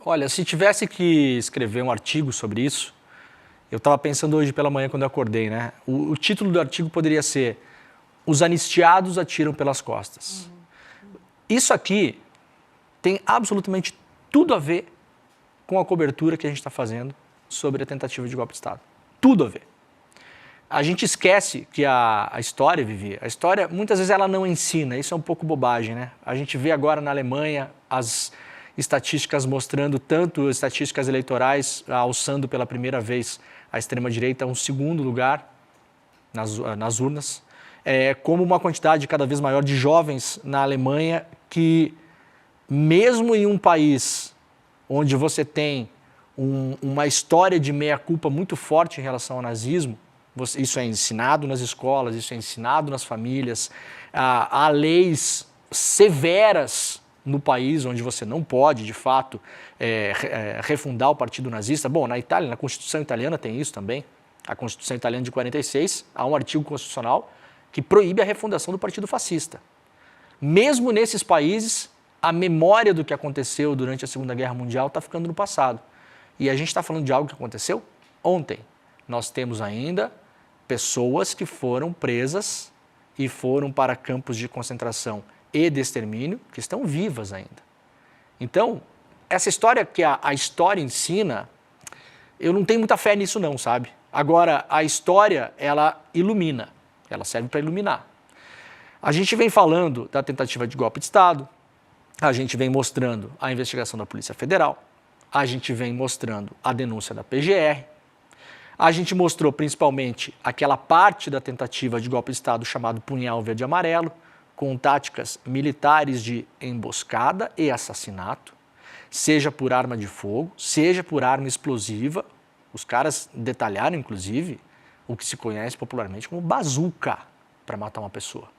Olha, se tivesse que escrever um artigo sobre isso, eu estava pensando hoje pela manhã quando eu acordei, né? O título do artigo poderia ser Os anistiados atiram pelas costas. Isso aqui tem absolutamente tudo a ver com a cobertura que a gente está fazendo sobre a tentativa de golpe de Estado. Tudo a ver. A gente esquece que a história, Vivi, a história muitas vezes ela não ensina, isso é um pouco bobagem, né? A gente vê agora na Alemanha as estatísticas mostrando tanto estatísticas eleitorais alçando pela primeira vez a extrema-direita a um segundo lugar nas urnas, como uma quantidade cada vez maior de jovens na Alemanha que, mesmo em um país onde você tem uma história de meia-culpa muito forte em relação ao nazismo, isso é ensinado nas escolas, isso é ensinado nas famílias, há leis severas no país onde você não pode, de fato, refundar o partido nazista. Bom, na Itália, na Constituição italiana tem isso também. A Constituição italiana de 46, há um artigo constitucional que proíbe a refundação do partido fascista. Mesmo nesses países, a memória do que aconteceu durante a Segunda Guerra Mundial está ficando no passado. E a gente está falando de algo que aconteceu ontem. Nós temos ainda pessoas que foram presas e foram para campos de concentração e de extermínio, que estão vivas ainda. Então, essa história que a história ensina, eu não tenho muita fé nisso não, sabe? Agora, a história, ela ilumina, ela serve para iluminar. A gente vem falando da tentativa de golpe de Estado, a gente vem mostrando a investigação da Polícia Federal, a gente vem mostrando a denúncia da PGR, a gente mostrou principalmente aquela parte da tentativa de golpe de Estado chamado Punhal Verde e Amarelo, com táticas militares de emboscada e assassinato, seja por arma de fogo, seja por arma explosiva. Os caras detalharam, inclusive, o que se conhece popularmente como bazuca para matar uma pessoa.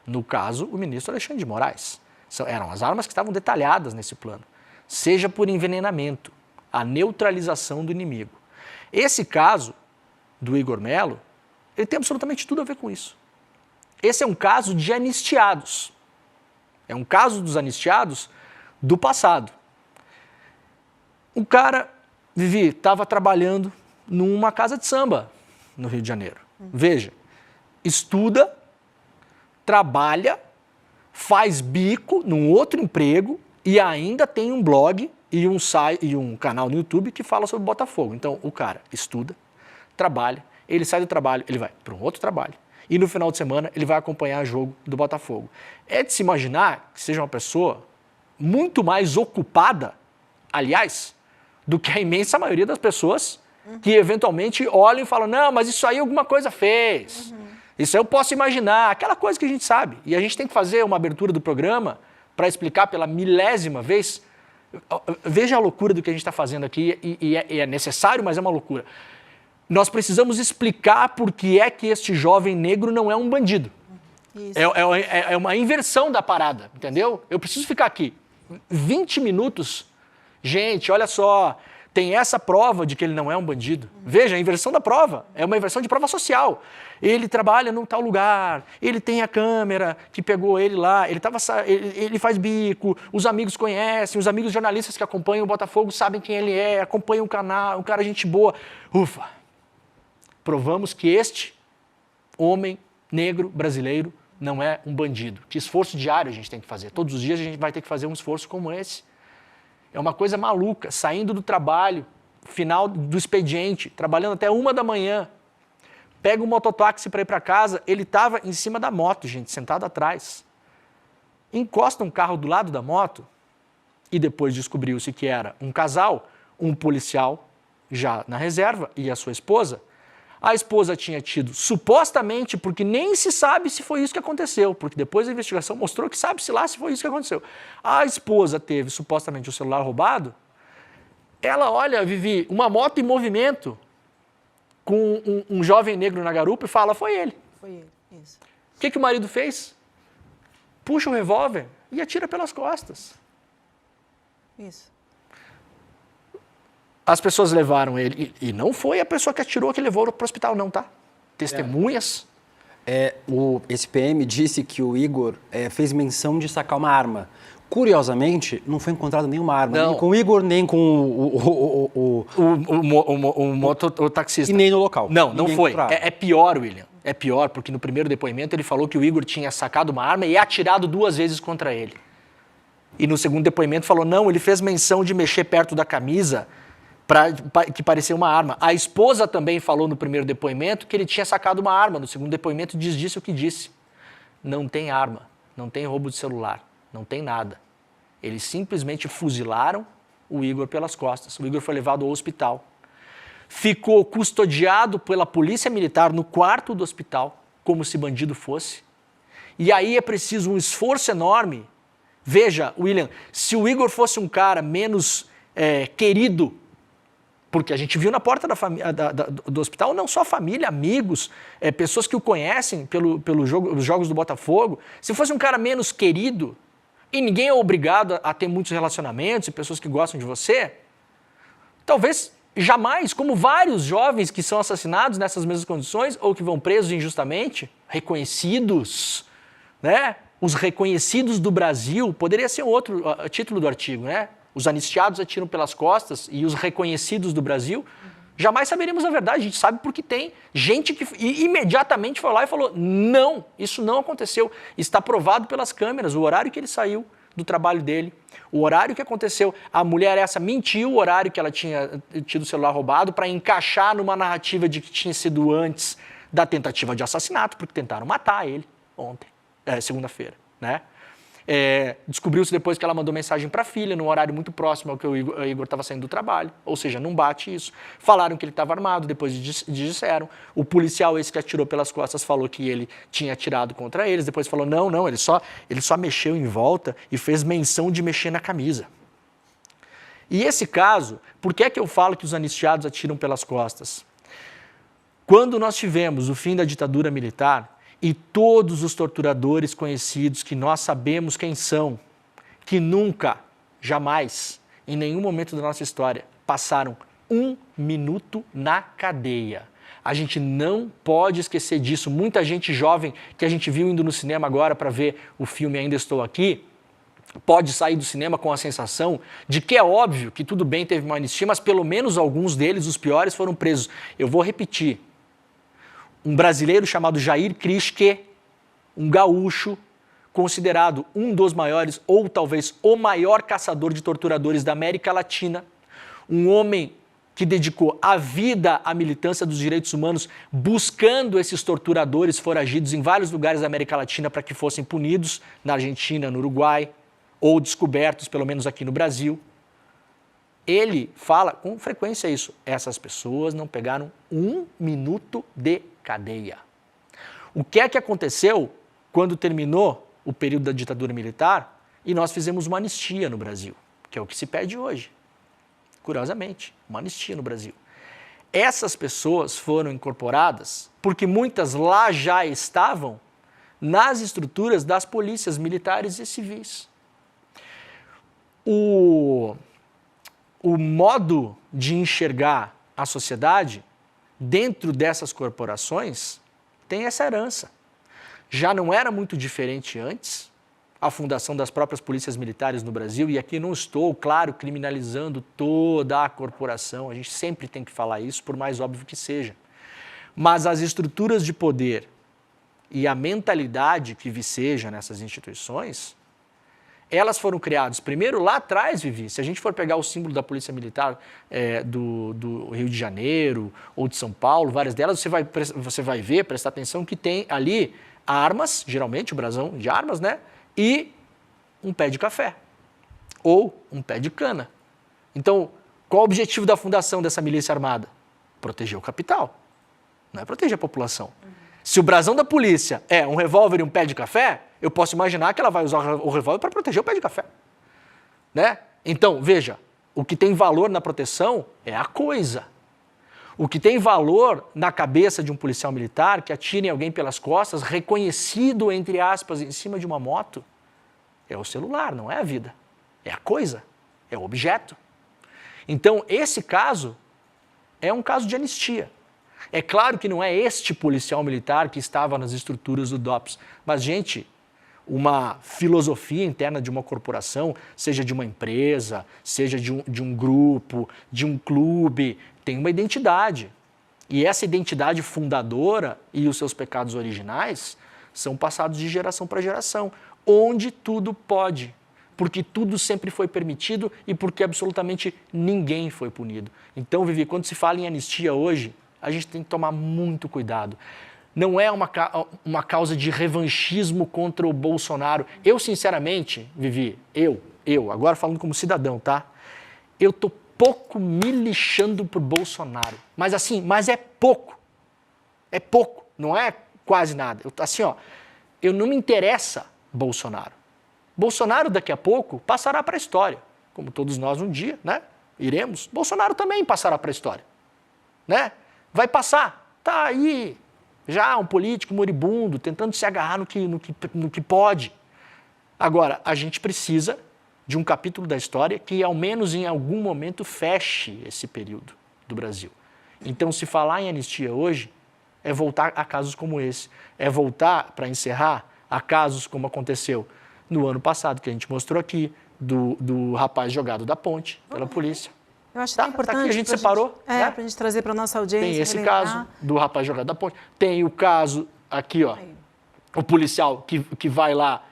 No caso, o ministro Alexandre de Moraes. Eram as armas que estavam detalhadas nesse plano. Seja por envenenamento, a neutralização do inimigo. Esse caso do Igor Mello, ele tem absolutamente tudo a ver com isso. Esse é um caso de anistiados. É um caso dos anistiados do passado. O cara, Vivi, estava trabalhando numa casa de samba no Rio de Janeiro. Veja, estuda, trabalha, faz bico num outro emprego e ainda tem um blog e um canal no YouTube que fala sobre Botafogo. Então, o cara estuda, trabalha, ele sai do trabalho, ele vai para um outro trabalho. E no final de semana ele vai acompanhar o jogo do Botafogo. É de se imaginar que seja uma pessoa muito mais ocupada, aliás, do que a imensa maioria das pessoas que eventualmente olham e falam, não, mas isso aí alguma coisa fez. Isso aí eu posso imaginar, aquela coisa que a gente sabe. E a gente tem que fazer uma abertura do programa para explicar pela milésima vez. Veja a loucura do que a gente está fazendo aqui, e é necessário, mas é uma loucura. Nós precisamos explicar por que é que este jovem negro não é um bandido. É uma inversão da parada, entendeu? Eu preciso ficar aqui 20 minutos. Gente, olha só, tem essa prova de que ele não é um bandido. Veja, a inversão da prova, é uma inversão de prova social. Ele trabalha num tal lugar, ele tem a câmera que pegou ele lá, ele faz bico, os amigos conhecem, os amigos jornalistas que acompanham o Botafogo sabem quem ele é, acompanham o canal, um cara gente boa. Ufa! Provamos que este homem negro brasileiro não é um bandido. Que esforço diário a gente tem que fazer. Todos os dias a gente vai ter que fazer um esforço como esse. É uma coisa maluca, saindo do trabalho, final do expediente, trabalhando até 1 da manhã, pega um mototáxi para ir para casa, ele estava em cima da moto, gente, sentado atrás. Encosta um carro do lado da moto e depois descobriu-se que era um casal, um policial já na reserva e a sua esposa. A esposa tinha tido, supostamente, porque nem se sabe se foi isso que aconteceu, porque depois a investigação mostrou que sabe-se lá se foi isso que aconteceu. A esposa teve, supostamente, o celular roubado. Ela olha, Vivi, uma moto em movimento com um jovem negro na garupa e fala, foi ele. Foi ele, isso. O que o marido fez? Puxa o revólver e atira pelas costas. Isso. As pessoas levaram ele, e não foi a pessoa que atirou que levou para o hospital, não, tá? Testemunhas. Esse PM disse que o Igor fez menção de sacar uma arma. Curiosamente, não foi encontrada nenhuma arma, Não. nem com o Igor, nem com O taxista. E nem no local. Não Ninguém foi. encontrou arma. É pior, William. É pior, porque no primeiro depoimento ele falou que o Igor tinha sacado uma arma e atirado 2 vezes contra ele. E no segundo depoimento falou, não, ele fez menção de mexer perto da camisa que parecia uma arma. A esposa também falou no primeiro depoimento que ele tinha sacado uma arma. No segundo depoimento disse o que disse. Não tem arma, não tem roubo de celular, não tem nada. Eles simplesmente fuzilaram o Igor pelas costas. O Igor foi levado ao hospital. Ficou custodiado pela polícia militar no quarto do hospital, como se bandido fosse. E aí é preciso um esforço enorme. Veja, William, se o Igor fosse um cara menos querido, porque a gente viu na porta do hospital não só família, amigos, pessoas que o conhecem pelos jogos do Botafogo, se fosse um cara menos querido, e ninguém é obrigado a ter muitos relacionamentos e pessoas que gostam de você, talvez jamais, como vários jovens que são assassinados nessas mesmas condições ou que vão presos injustamente, reconhecidos, né? Os reconhecidos do Brasil, poderia ser outro título do artigo, né? Os anistiados atiram pelas costas e os reconhecidos do Brasil, jamais saberíamos a verdade. A gente sabe porque tem gente que imediatamente foi lá e falou, não, isso não aconteceu. Está provado pelas câmeras, o horário que ele saiu do trabalho dele, o horário que aconteceu. A mulher essa mentiu o horário que ela tinha tido o celular roubado para encaixar numa narrativa de que tinha sido antes da tentativa de assassinato, porque tentaram matar ele ontem, segunda-feira, né? Descobriu-se depois que ela mandou mensagem para a filha, num horário muito próximo ao que o Igor estava saindo do trabalho, ou seja, não bate isso. Falaram que ele estava armado, depois disseram. O policial esse que atirou pelas costas falou que ele tinha atirado contra eles, depois falou, não, ele só mexeu em volta e fez menção de mexer na camisa. E esse caso, por que é que eu falo que os anistiados atiram pelas costas? Quando nós tivemos o fim da ditadura militar, e todos os torturadores conhecidos que nós sabemos quem são, que nunca, jamais, em nenhum momento da nossa história, passaram 1 minuto na cadeia. A gente não pode esquecer disso. Muita gente jovem que a gente viu indo no cinema agora para ver o filme Ainda Estou Aqui, pode sair do cinema com a sensação de que é óbvio que tudo bem, teve uma anistia, mas pelo menos alguns deles, os piores, foram presos. Eu vou repetir. Um brasileiro chamado Jair Krischke, um gaúcho, considerado um dos maiores ou talvez o maior caçador de torturadores da América Latina, um homem que dedicou a vida à militância dos direitos humanos, buscando esses torturadores foragidos em vários lugares da América Latina para que fossem punidos, na Argentina, no Uruguai, ou descobertos, pelo menos aqui no Brasil. Ele fala com frequência isso, essas pessoas não pegaram 1 minuto de cadeia. O que é que aconteceu quando terminou o período da ditadura militar e nós fizemos uma anistia no Brasil, que é o que se pede hoje, curiosamente, uma anistia no Brasil. Essas pessoas foram incorporadas porque muitas lá já estavam nas estruturas das polícias militares e civis. O modo de enxergar a sociedade dentro dessas corporações tem essa herança. Já não era muito diferente antes, a fundação das próprias polícias militares no Brasil, e aqui não estou, claro, criminalizando toda a corporação, a gente sempre tem que falar isso, por mais óbvio que seja. Mas as estruturas de poder e a mentalidade que viceja nessas instituições, elas foram criadas, primeiro lá atrás, Vivi, se a gente for pegar o símbolo da Polícia Militar do Rio de Janeiro ou de São Paulo, várias delas, você vai ver, prestar atenção que tem ali armas, geralmente o brasão de armas, né? E um pé de café ou um pé de cana. Então, qual o objetivo da fundação dessa milícia armada? Proteger o capital, não é proteger a população. Se o brasão da polícia é um revólver e um pé de café, eu posso imaginar que ela vai usar o revólver para proteger o pé de café, né? Então, veja, o que tem valor na proteção é a coisa. O que tem valor na cabeça de um policial militar que atira em alguém pelas costas, reconhecido, entre aspas, em cima de uma moto, é o celular, não é a vida. É a coisa, é o objeto. Então, esse caso é um caso de anistia. É claro que não é este policial militar que estava nas estruturas do DOPS, mas, gente, uma filosofia interna de uma corporação, seja de uma empresa, seja de um grupo, de um clube, tem uma identidade. E essa identidade fundadora e os seus pecados originais são passados de geração para geração, onde tudo pode, porque tudo sempre foi permitido e porque absolutamente ninguém foi punido. Então, Vivi, quando se fala em anistia hoje, a gente tem que tomar muito cuidado. Não é uma causa de revanchismo contra o Bolsonaro. Eu, sinceramente, Vivi, agora falando como cidadão, tá? Eu tô pouco me lixando por Bolsonaro. Mas assim, mas é pouco. É pouco, não é quase nada. Eu não me interessa Bolsonaro. Bolsonaro, daqui a pouco, passará para a história. Como todos nós um dia, né? Iremos. Bolsonaro também passará para a história. Né? Vai passar. Tá aí, já um político moribundo, tentando se agarrar no que pode. Agora, a gente precisa de um capítulo da história que, ao menos em algum momento, feche esse período do Brasil. Então, se falar em anistia hoje, é voltar a casos como esse. É voltar, para encerrar, a casos como aconteceu no ano passado, que a gente mostrou aqui, do rapaz jogado da ponte pela polícia. Eu acho que é importante. Tá aqui, a gente separou. Para a gente trazer para a nossa audiência. Tem esse caso do rapaz jogado da ponte. Tem o caso aqui, ó, o policial que vai lá.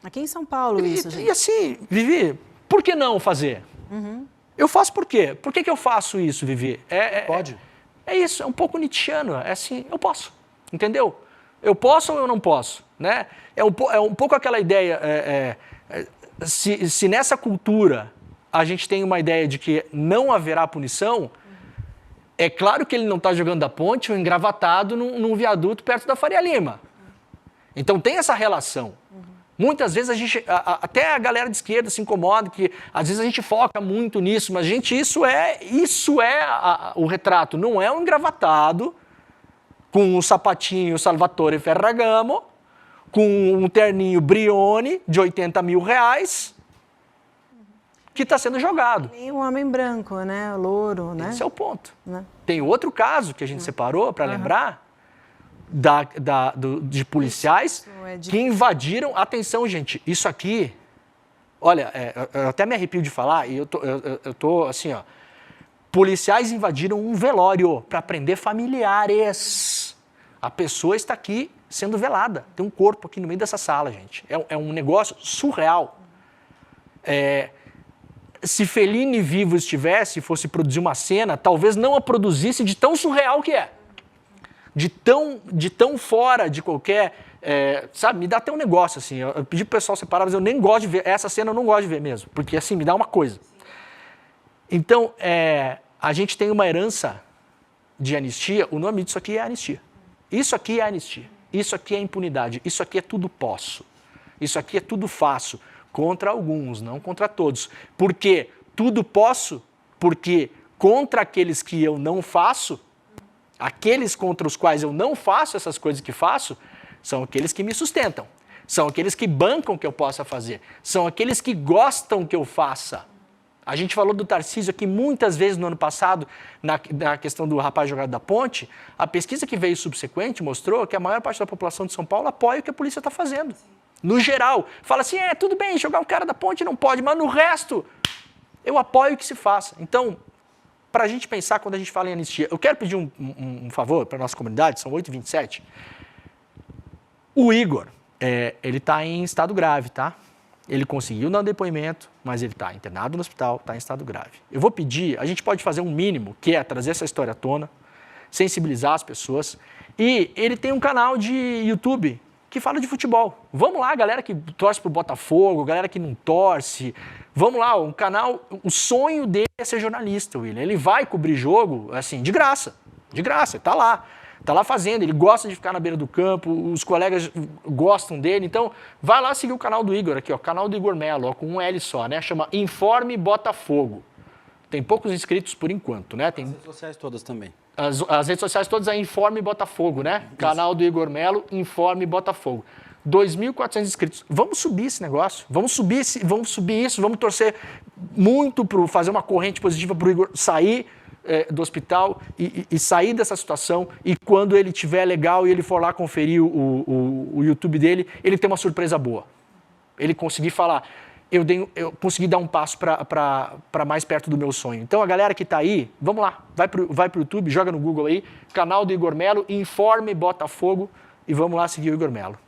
Aqui em São Paulo, isso, gente. E assim, Vivi, por que não fazer? Eu faço por quê? Por que eu faço isso, Vivi? Pode. É isso, é um pouco nietzschiano. É assim, eu posso, entendeu? Eu posso ou eu não posso? Né? É um pouco aquela ideia, se nessa cultura a gente tem uma ideia de que não haverá punição, é claro que ele não está jogando da ponte ou engravatado num viaduto perto da Faria Lima. Então tem essa relação. Muitas vezes até a galera de esquerda se incomoda, que às vezes a gente foca muito nisso, mas, gente, isso é o retrato. Não é um engravatado com um sapatinho Salvatore Ferragamo, com um terninho Brioni de 80 mil reais, que está sendo jogado. E um homem branco, né? Louro, né? Esse é o ponto. Né? Tem outro caso que a gente separou para lembrar, de policiais que invadiram. Atenção, gente, isso aqui, olha, eu até me arrepio de falar, e eu tô assim, ó. Policiais invadiram um velório para prender familiares. A pessoa está aqui sendo velada. Tem um corpo aqui no meio dessa sala, gente. É um negócio surreal. Se Fellini vivo estivesse e fosse produzir uma cena, talvez não a produzisse de tão surreal que é. De tão fora de qualquer... sabe, me dá até um negócio, assim. Eu pedi pro pessoal separar, mas eu nem gosto de ver. Essa cena eu não gosto de ver mesmo, porque, assim, me dá uma coisa. Então, a gente tem uma herança de anistia. O nome disso aqui é anistia. Isso aqui é anistia. Isso aqui é impunidade. Isso aqui é tudo posso. Isso aqui é tudo faço. Contra alguns, não contra todos. Por quê? Tudo posso, porque contra aqueles que eu não faço, aqueles contra os quais eu não faço essas coisas que faço, são aqueles que me sustentam. São aqueles que bancam que eu possa fazer. São aqueles que gostam que eu faça. A gente falou do Tarcísio aqui muitas vezes no ano passado, na questão do rapaz jogado da ponte. A pesquisa que veio subsequente mostrou que a maior parte da população de São Paulo apoia o que a polícia está fazendo. No geral, fala assim, tudo bem, jogar um cara da ponte não pode, mas no resto, eu apoio que se faça. Então, para a gente pensar quando a gente fala em anistia, eu quero pedir um favor para a nossa comunidade, são 8h27. O Igor, ele está em estado grave, tá? Ele conseguiu dar um depoimento, mas ele está internado no hospital, está em estado grave. Eu vou pedir, a gente pode fazer um mínimo, que é trazer essa história à tona, sensibilizar as pessoas, e ele tem um canal de YouTube que fala de futebol. Vamos lá, galera que torce pro Botafogo, galera que não torce. Vamos lá, um canal, o sonho dele é ser jornalista, William. Ele vai cobrir jogo, assim, de graça, tá lá fazendo, ele gosta de ficar na beira do campo, os colegas gostam dele, então vai lá seguir o canal do Igor aqui, ó, canal do Igor Mello, ó, com um L só, né, chama Informe Botafogo. Tem poucos inscritos por enquanto, né? Tem... As redes sociais todas também. As redes sociais todas é Informe Botafogo, né? Isso. Canal do Igor Mello, Informe Botafogo. 2.400 inscritos. Vamos subir esse negócio, vamos subir isso, vamos torcer muito para fazer uma corrente positiva para o Igor sair do hospital e sair dessa situação, e quando ele estiver legal e ele for lá conferir o YouTube dele, ele tem uma surpresa boa. ele conseguir falar, eu consegui dar um passo para mais perto do meu sonho. Então, a galera que está aí, vamos lá, vai pro YouTube, joga no Google aí, canal do Igor Melo, Informe Botafogo, e vamos lá seguir o Igor Melo.